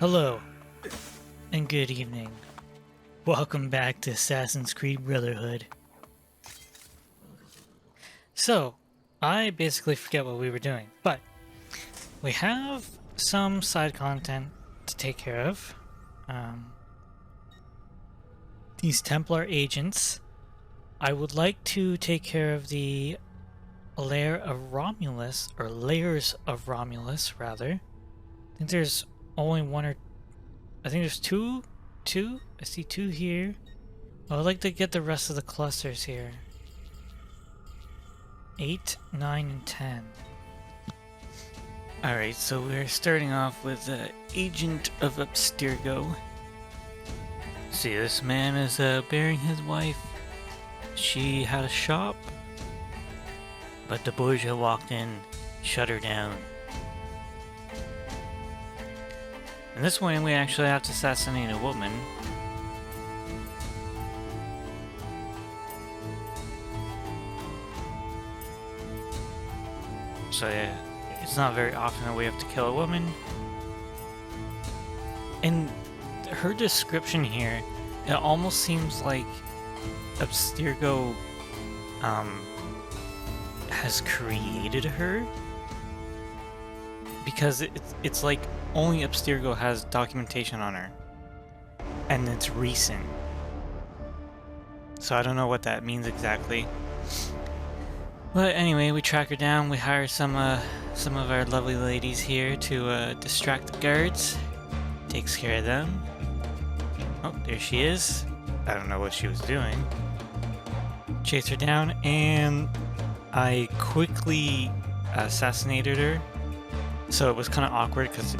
Hello, and good evening. Welcome back to Assassin's Creed Brotherhood. So, I basically forget what we were doing, but we have some side content to take care of. These Templar agents. I would like to take care of the Lair of Romulus, or Lairs of Romulus, rather. I think there's only one or... I think there's two? I see two here. I would like to get the rest of the clusters here. 8, 9, and 10. Alright, so we're starting off with the Agent of Abstergo. See, this man is burying his wife. She had a shop, but the Borgia walked in, shut her down. In this one, we actually have to assassinate a woman. So yeah, it's not very often that we have to kill a woman. And her description here, it almost seems like Abstergo has created her. Because it's like only Abstergo has documentation on her. And it's recent. So I don't know what that means exactly. But anyway, we track her down. We hire some of our lovely ladies here to distract the guards. Takes care of them. Oh, there she is. I don't know what she was doing. Chase her down, and I quickly assassinated her. So it was kind of awkward because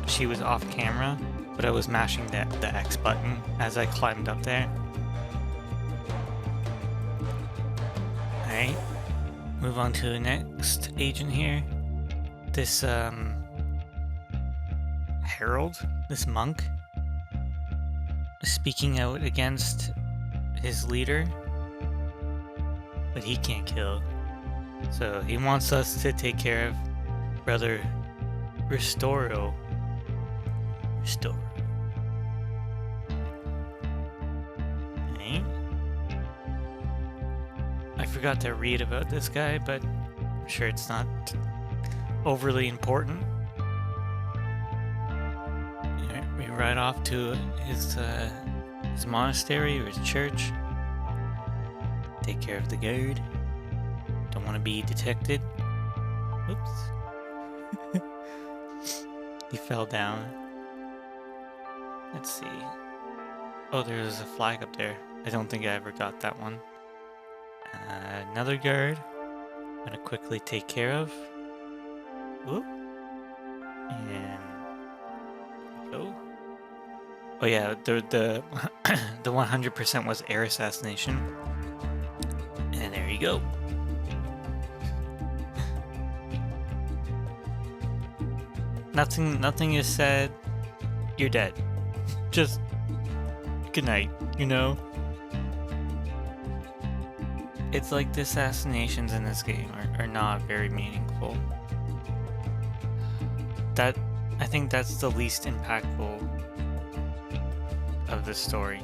she was off camera, but I was mashing the X button as I climbed up there. Alright, move on to the next agent here. This herald, this monk, speaking out against his leader, but he can't kill. So he wants us to take care of Brother Restoro. Okay. I forgot to read about this guy, but I'm sure it's not overly important. Alright, we ride off to his monastery or his church. Take care of the guard. Don't want to be detected. Oops. He fell down. Let's see. Oh, there's a flag up there. I don't think I ever got that one. Another guard. I'm gonna quickly take care of. Whoop. And go. Oh yeah, the 100% was air assassination. And there you go. Nothing is said. You're dead. Just good night, you know? It's like the assassinations in this game are not very meaningful. I think that's the least impactful of the story.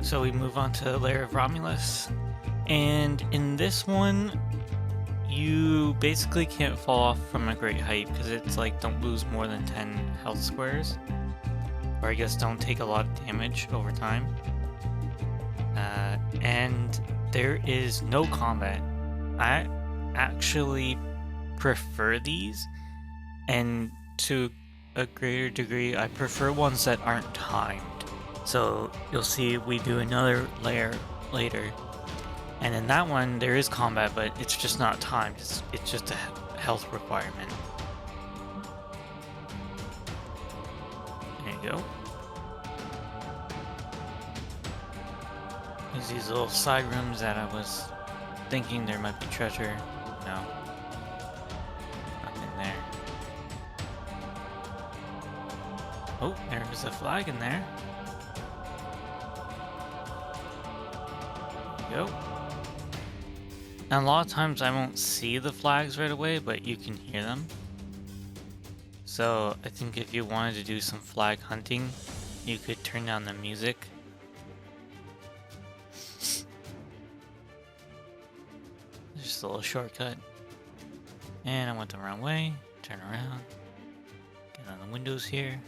So we move on to the Lair of Romulus. And in this one, you basically can't fall off from a great height because it's like don't lose more than 10 health squares. Or I guess don't take a lot of damage over time. And there is no combat. I actually prefer these, and to a greater degree I prefer ones that aren't timed. So you'll see we do another layer later. And in that one, there is combat, but it's just not timed. It's just a health requirement. There you go. There's these little side rooms that I was thinking there might be treasure. No. Nothing there. Oh, there's a flag in there. There you go. And a lot of times I won't see the flags right away, but you can hear them. So I think if you wanted to do some flag hunting, you could turn down the music. Just a little shortcut. And I went the wrong way. Turn around. Get on the windows here.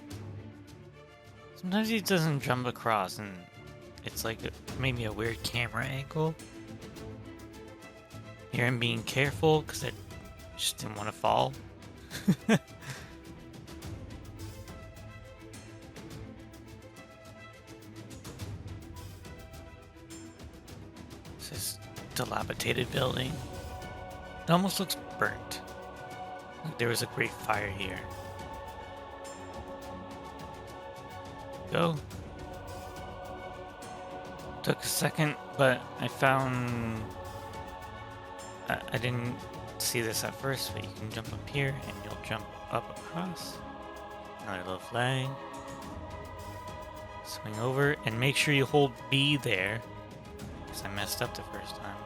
Sometimes he doesn't jump across and it's like maybe a weird camera angle. Here I'm being careful because I just didn't want to fall. This dilapidated building. It almost looks burnt. Like there was a great fire here. Go. Took a second, but I found... I didn't see this at first, but you can jump up here and you'll jump up across. Another little flag. Swing over and make sure you hold B there, because I messed up the first time.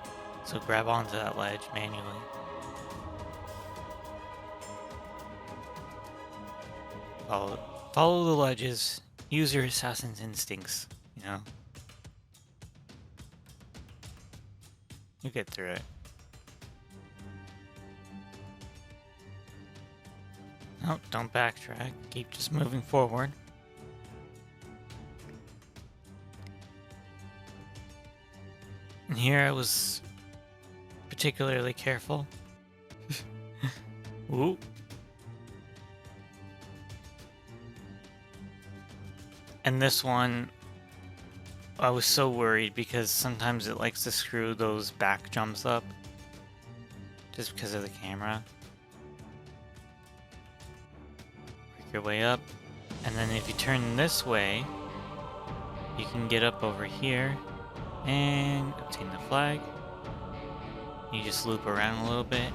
So grab onto that ledge manually. Follow the ledges. Use your assassin's instincts, you know? You get through it. No, don't backtrack. Keep just moving forward. And here I was particularly careful. Ooh. And this one, I was so worried because sometimes it likes to screw those back jumps up just because of the camera. Work your way up, and then if you turn this way, you can get up over here and obtain the flag. You just loop around a little bit,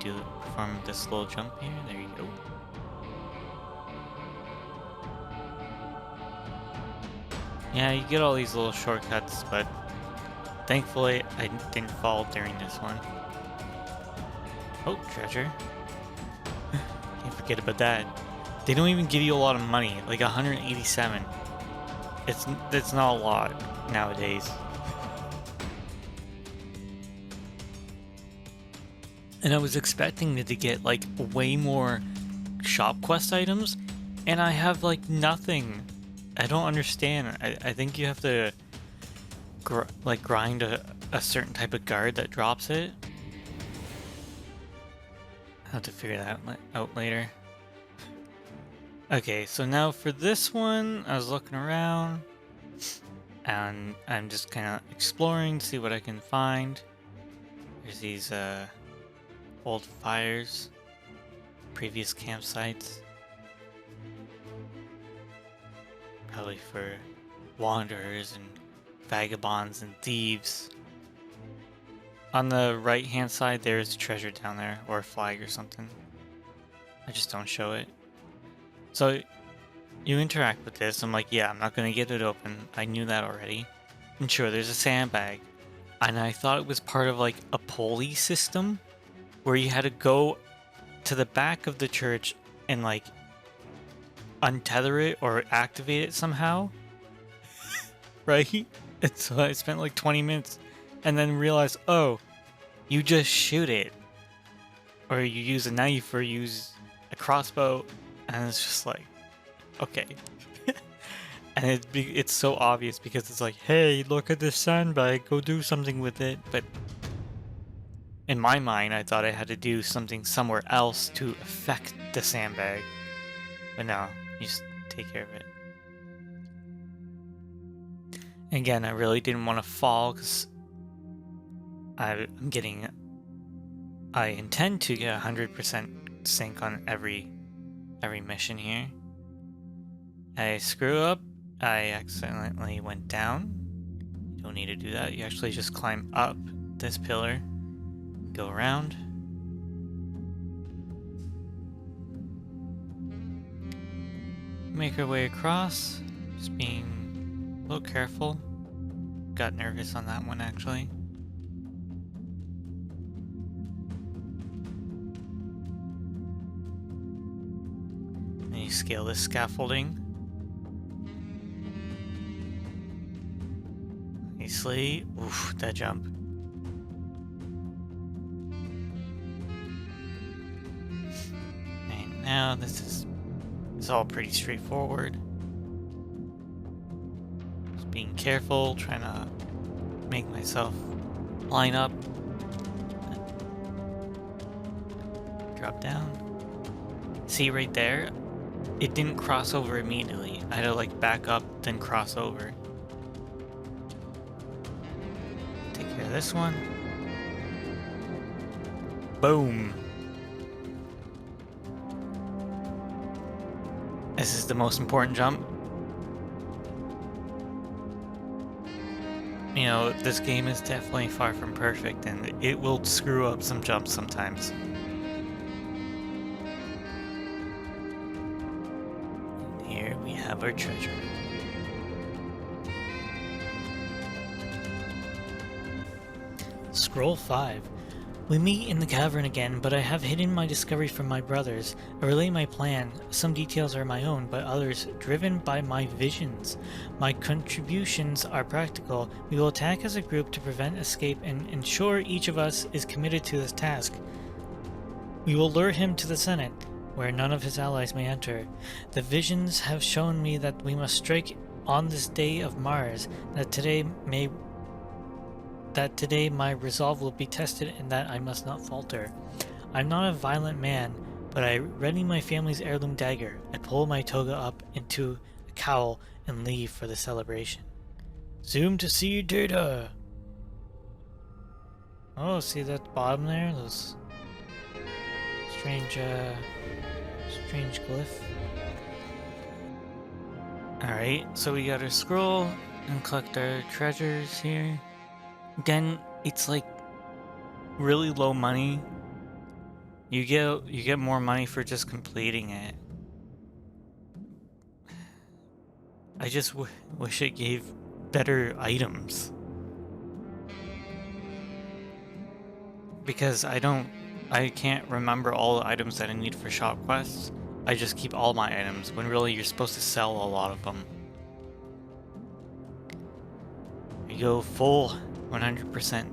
perform this little jump here. There you go. Yeah, you get all these little shortcuts, but thankfully I didn't fall during this one. Oh, treasure. Can't forget about that. They don't even give you a lot of money, like 187. It's not a lot nowadays. And I was expecting to get like way more shop quest items, and I have like nothing. I don't understand. I think you have to grind a certain type of guard that drops it. I'll have to figure that out later. Okay, so now for this one, I was looking around and I'm just kind of exploring to see what I can find. There's these old fires, previous campsites. Probably for wanderers and vagabonds and thieves. On the right hand side there's a treasure down there, or a flag or something. I just don't show it. So you interact with this. I'm like, yeah, I'm not gonna get it open. I knew that already. And sure, there's a sandbag. And I thought it was part of like a pulley system where you had to go to the back of the church and like untether it or activate it somehow. Right? And so I spent like 20 minutes and then realized, oh, you just shoot it. Or you use a knife or use a crossbow. And it's just like, okay. And it's so obvious because it's like, hey, look at this sandbag, go do something with it. But in my mind, I thought I had to do something somewhere else to affect the sandbag. But no, you just take care of it. Again, I really didn't want to fall because I intend to get 100% sync on every mission here. I screw up. I accidentally went down. You don't need to do that. You actually just climb up this pillar, go around. Make our way across, just being a little careful. Got nervous on that one actually. scale this scaffolding. Nicely. Oof, that jump. And now this is all pretty straightforward. Just being careful, trying to make myself line up. Drop down. See right there? It didn't cross over immediately. I had to like back up, then cross over. Take care of this one. Boom. This is the most important jump. You know, this game is definitely far from perfect, and it will screw up some jumps sometimes. And here we have our treasure. Scroll 5. We meet in the cavern again, but I have hidden my discovery from my brothers. I relay my plan. Some details are my own, but others driven by my visions. My contributions are practical. We will attack as a group to prevent escape and ensure each of us is committed to this task. We will lure him to the Senate, where none of his allies may enter. The visions have shown me that we must strike on this day of Mars, that today my resolve will be tested and that I must not falter. I'm not a violent man, but I ready my family's heirloom dagger. I pull my toga up into a cowl and leave for the celebration. Zoom to see data. Oh, see that bottom there? Those strange glyph. Alright, so we got our scroll and collect our treasures here. Again, it's like really low money. You get more money for just completing it. I just wish it gave better items. Because I can't remember all the items that I need for shop quests. I just keep all my items when really you're supposed to sell a lot of them. You go full 100%.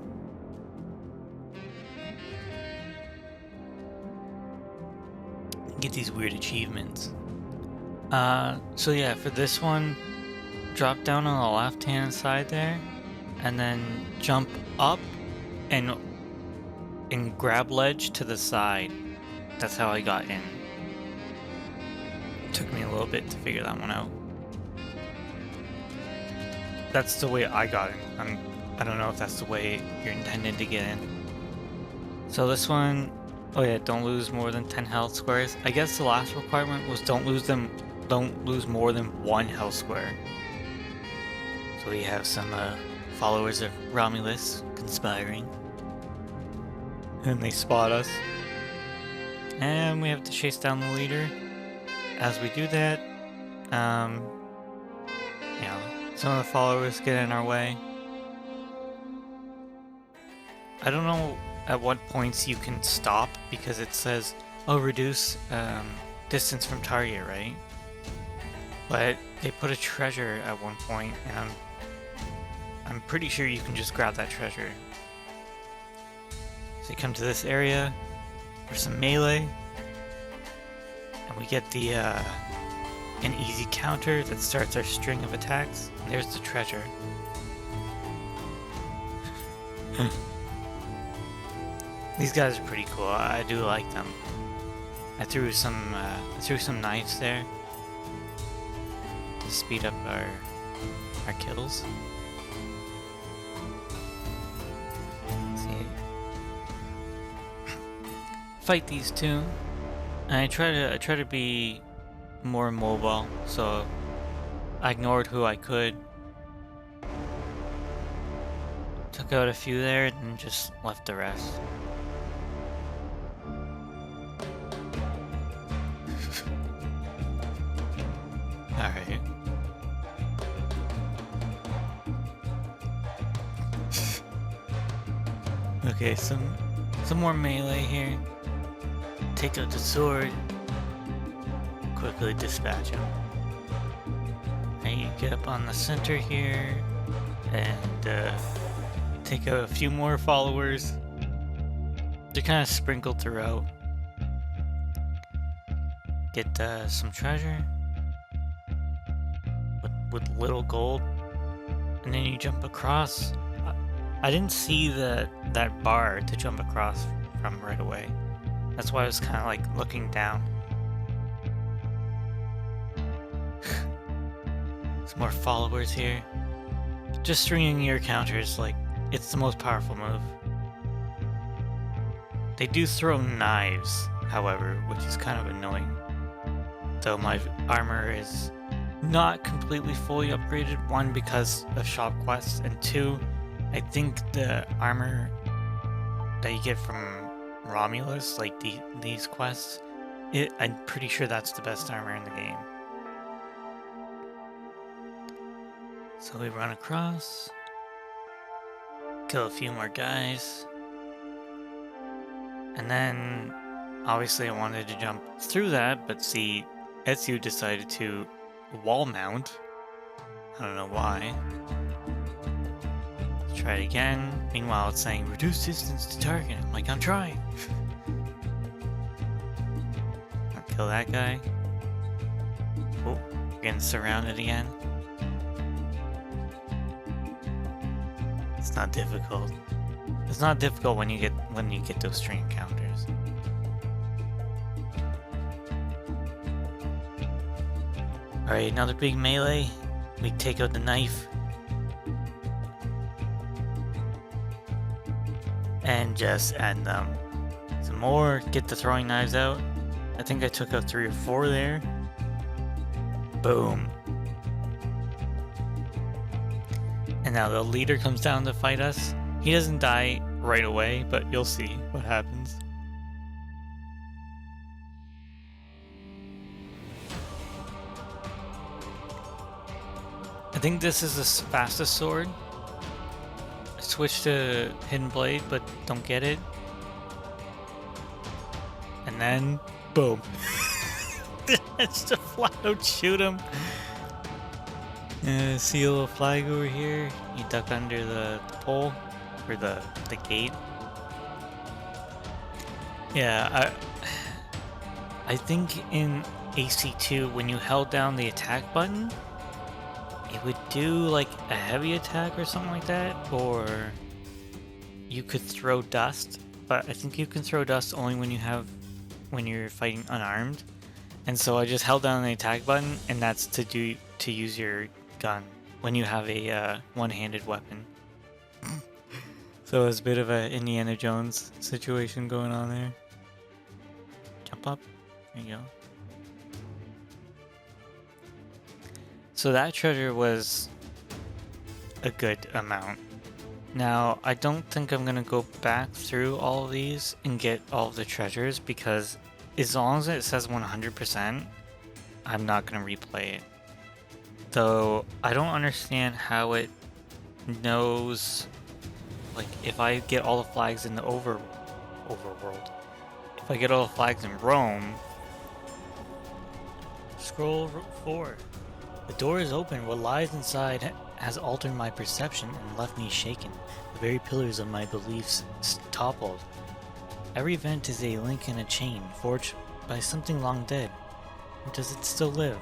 Get these weird achievements. So yeah, for this one, drop down on the left hand side there, and then jump up and grab ledge to the side. That's how I got in. Took me a little bit to figure that one out. That's the way I got in. I don't know if that's the way you're intended to get in. So this one, oh yeah, don't lose more than 10 health squares. I guess the last requirement was don't lose more than 1 health square. So we have some followers of Romulus conspiring. And they spot us. And we have to chase down the leader. As we do that, you know, some of the followers get in our way. I don't know at what points you can stop, because it says, oh, reduce distance from target, right? But they put a treasure at one point, and I'm pretty sure you can just grab that treasure. So you come to this area for some melee, and we get the an easy counter that starts our string of attacks. And there's the treasure. These guys are pretty cool. I do like them. I threw some knives there to speed up our kills. Let's see. Fight these two. And I try to be more mobile, so I ignored who I could. Took out a few there and just left the rest. Alright. Okay, some more melee here. Take out the sword. quickly dispatch him. Right, you get up on the center here and take a few more followers. They're kind of sprinkled throughout. Get some treasure with little gold, and then you jump across. I didn't see that bar to jump across from right away. That's why I was kind of like looking down. Some more followers here. Just stringing your counters, like, it's the most powerful move. They do throw knives, however, which is kind of annoying. Though my armor is not completely fully upgraded, one, because of shop quests, and two, I think the armor that you get from Romulus, like these quests, I'm pretty sure that's the best armor in the game. So we run across, kill a few more guys, and then obviously I wanted to jump through that, but see, Etsu decided to wall mount. I don't know why. Let's try it again. Meanwhile, it's saying reduce distance to target. I'm like, I'm trying. I'll kill that guy. Oh, we're getting surrounded again. It's not difficult. It's not difficult when you get those string encounters. Alright, another big melee. We take out the knife. And just add them. Some more, get the throwing knives out. I think I took out 3 or 4 there. Boom. And now the leader comes down to fight us. He doesn't die right away, but you'll see what happens. I think this is the fastest sword. I switched to Hidden Blade, but don't get it. And then, boom. Just a flat out shoot him. See a little flag over here. You duck under the pole, or the gate. Yeah, I think in AC2, when you held down the attack button, it would do like a heavy attack or something like that, or you could throw dust. But I think you can throw dust only when you're fighting unarmed. And so I just held down the attack button, and that's to use your gun when you have a one-handed weapon. So it's a bit of a Indiana Jones situation going on there. Jump up. There you go. So that treasure was a good amount. Now, I don't think I'm going to go back through all of these and get all of the treasures, because as long as it says 100%, I'm not going to replay it. Though, I don't understand how it knows, like, if I get all the flags in the overworld, if I get all the flags in Rome. Scroll 4. The door is open. What lies inside has altered my perception and left me shaken. The very pillars of my beliefs toppled. Every event is a link in a chain, forged by something long dead. Or does it still live?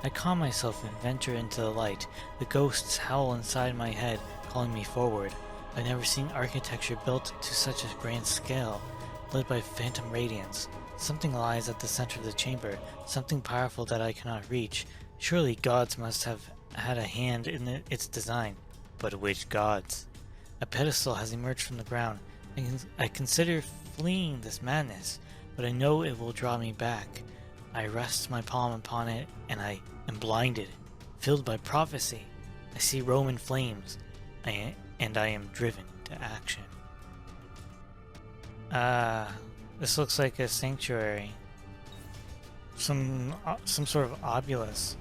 I calm myself and venture into the light. The ghosts howl inside my head, calling me forward. I've never seen architecture built to such a grand scale, led by phantom radiance. Something lies at the center of the chamber, something powerful that I cannot reach. Surely gods must have had a hand in its design. But which gods? A pedestal has emerged from the ground. I consider fleeing this madness, but I know it will draw me back. I rest my palm upon it, and I am blinded, filled by prophecy. I see Rome in flames, and I am driven to action. This looks like a sanctuary. Some sort of obelisk.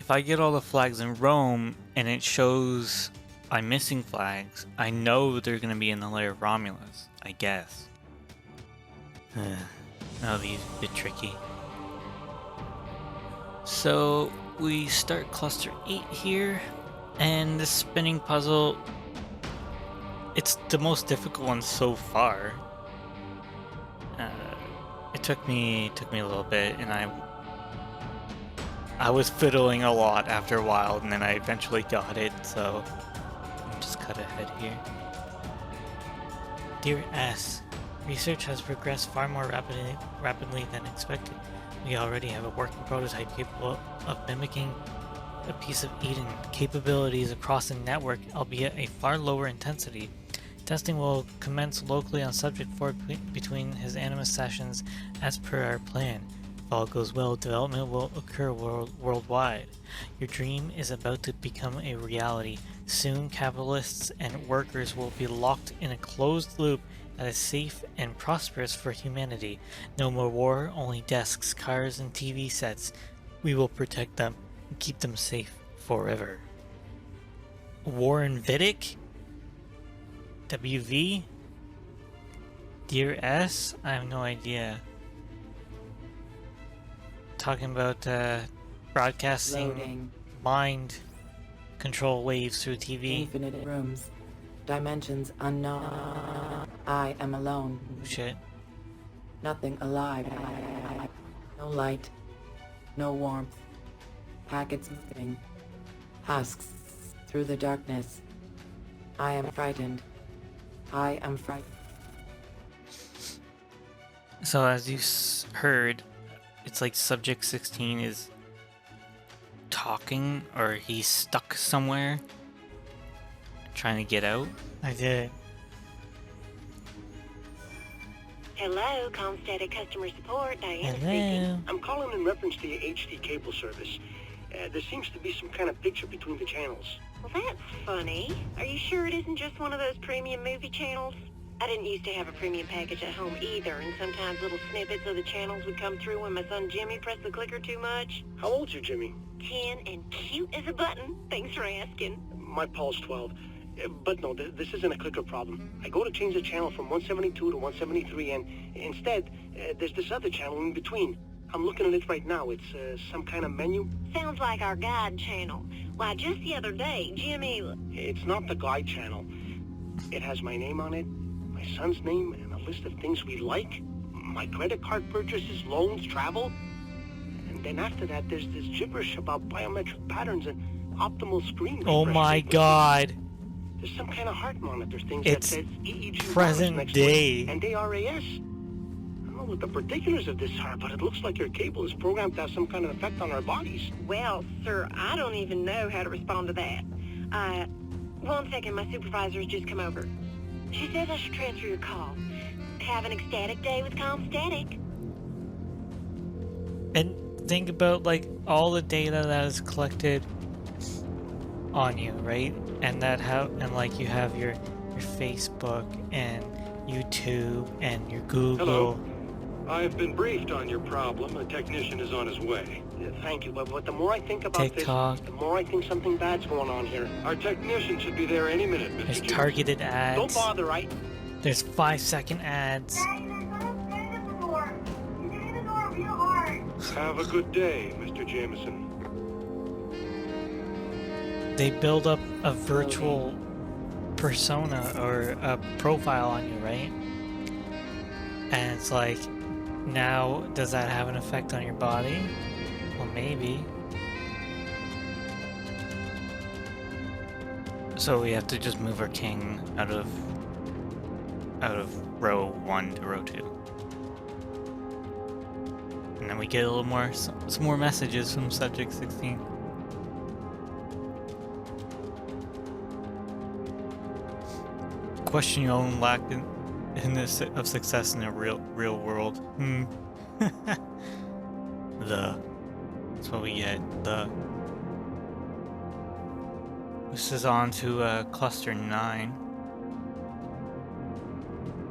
If I get all the flags in Rome and it shows I'm missing flags, I know they're going to be in the lair of Romulus, I guess. That'll be a bit tricky. So we start cluster 8 here, and this spinning puzzle, it's the most difficult one so far. It took me a little bit, and I was fiddling a lot after a while, and then I eventually got it, so I'll just cut ahead here. Dear S, research has progressed far more rapidly than expected. We already have a working prototype capable of mimicking a piece of Eden, capabilities across the network, albeit a far lower intensity. Testing will commence locally on Subject 4 between his Animus sessions as per our plan. If all goes well, development will occur worldwide. Your dream is about to become a reality. Soon, capitalists and workers will be locked in a closed loop that is safe and prosperous for humanity. No more war, only desks, cars, and TV sets. We will protect them and keep them safe forever. Warren Vidic? WV? Dear S? I have no idea. Talking about broadcasting Loading. mind control waves through TV. Infinite rooms. Dimensions unknown. I am alone. Oh, shit. Nothing alive. No light. No warmth. Packets moving. Husks through the darkness. I am frightened. I am frightened. So as you heard, it's like Subject 16 is talking, or he's stuck somewhere, trying to get out. I did. Hello, Comstatic Customer Support, Diana Hello. speaking. I'm calling in reference to your HD cable service. There seems to be some kind of picture between the channels. Well, that's funny. Are you sure it isn't just one of those premium movie channels? I didn't used to have a premium package at home either, and sometimes little snippets of the channels would come through when my son Jimmy pressed the clicker too much. How old's your Jimmy? 10 and cute as a button. Thanks for asking. My Paul's 12. But no, this isn't a clicker problem. I go to change the channel from 172 to 173, and instead, there's this other channel in between. I'm looking at it right now. It's some kind of menu. Sounds like our guide channel. Why, just the other day, Jimmy... It's not the guide channel. It has my name on it, my son's name, and a list of things we like, my credit card purchases, loans, travel. And then after that, there's this gibberish about biometric patterns and optimal screen Oh refresh my sequences. god. There's some kind of heart monitor thing It's that says EEG present next to it, day. and ARAS. I don't know what the particulars of this are, but it looks like your cable is programmed to have some kind of effect on our bodies. Well, sir, I don't even know how to respond to that. One second, my supervisor's just come over. She says I should transfer your call. Have an ecstatic day with Comstatic. And think about like all the data that is collected on you, right? And like you have your Facebook and YouTube and your Google. Hello. I've been briefed on your problem. A technician is on his way. Thank you, but the more I think about TikTok. this, the more I think something bad's going on here. Our technician should be there any minute, Mr. There's James. targeted Don't ads. bother, right? There's 5-second ads. Have a good day, Mr. Jameson. They build up a virtual persona or a profile on you, right? And it's like, now does that have an effect on your body? Well, maybe. So we have to just move our king out of row 1 to row 2. And then we get a little more, some more messages from Subject 16. Question your own lack of success in the real world. That's what we get. This is on to cluster 9.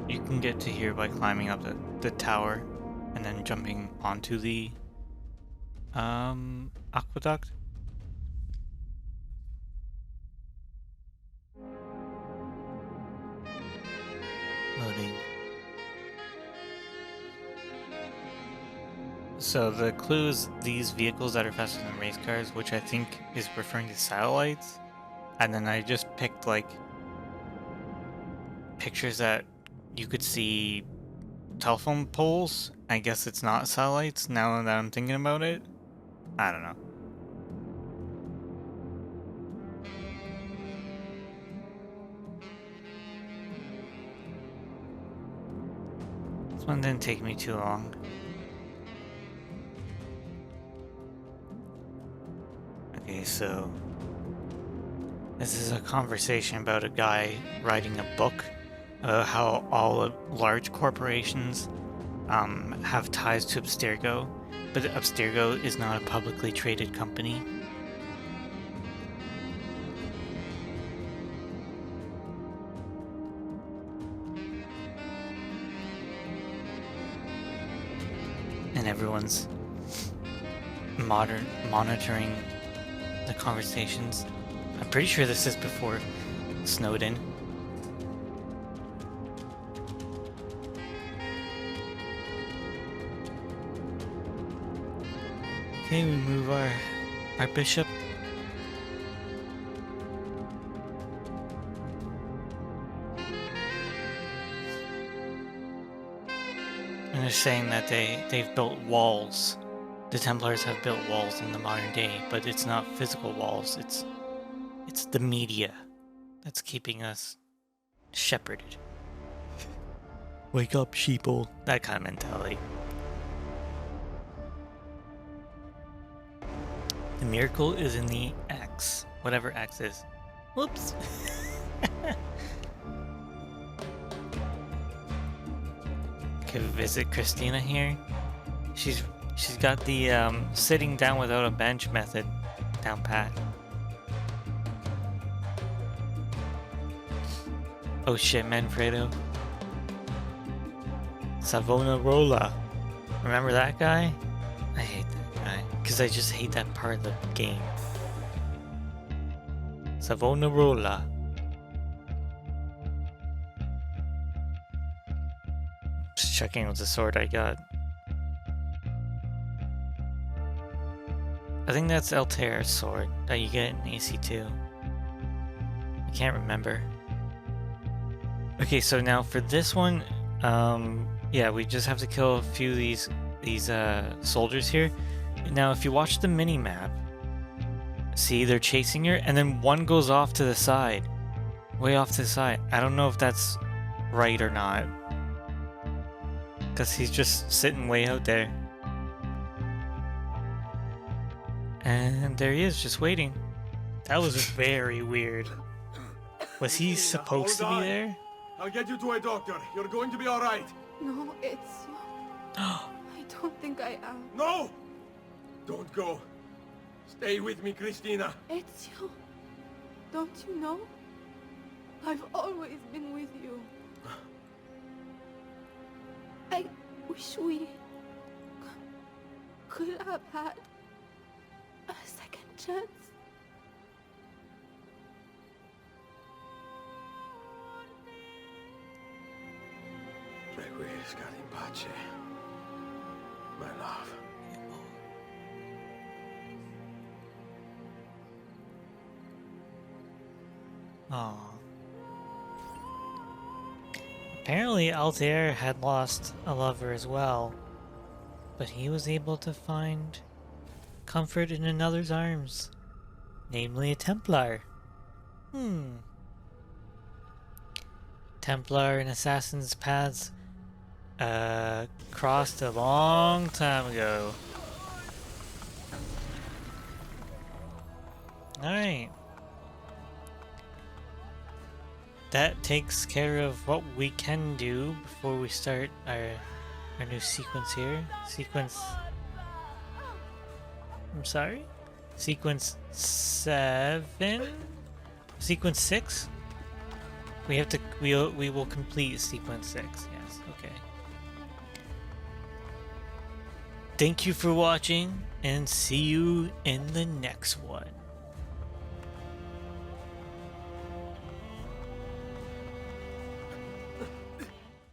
You can get to here by climbing up the tower and then jumping onto the aqueduct. Loading. So the clue is these vehicles that are faster than race cars, which I think is referring to satellites. And then I just picked like pictures that you could see telephone poles. I guess it's not satellites now that I'm thinking about it. I don't know. This one didn't take me too long. Okay, so this is a conversation about a guy writing a book about how all large corporations have ties to Abstergo, but Abstergo is not a publicly traded company. And everyone's monitoring the conversations. I'm pretty sure this is before Snowden. Okay, we move our bishop. And they're saying that they've built walls. The Templars have built walls in the modern day, but it's not physical walls, it's the media that's keeping us shepherded. Wake up, sheeple. That kind of mentality. The miracle is in the X. Whatever X is. Whoops. Okay, visit Cristina here. She's got the sitting down without a bench method down pat. Oh shit, Manfredo. Savonarola. Remember that guy? I hate that guy. Because I just hate that part of the game. Savonarola. Just checking with the sword I got. I think that's Altair's sword that you get in AC2. I can't remember. Okay, so now for this one, yeah, we just have to kill a few of these soldiers here. Now, if you watch the mini-map, see, they're chasing her, and then one goes off to the side. Way off to the side. I don't know if that's right or not. Because he's just sitting way out there. And there he is, just waiting. That was very weird. Was he supposed to be there? I'll get you to a doctor. You're going to be all right. No, it's you. I don't think I am. No! Don't go. Stay with me, Cristina. It's you. Don't you know? I've always been with you. I wish we could have had a second chance. Requiescat in pace, my love. Aww. Apparently Altair had lost a lover as well, but he was able to find comfort in another's arms, namely a Templar. Templar and Assassin's paths crossed a long time ago. Alright. That takes care of what we can do before we start our new sequence here. I'm sorry? Sequence 7? Sequence 6? We have to we will complete sequence 6. Yes, okay. Thank you for watching and see you in the next one.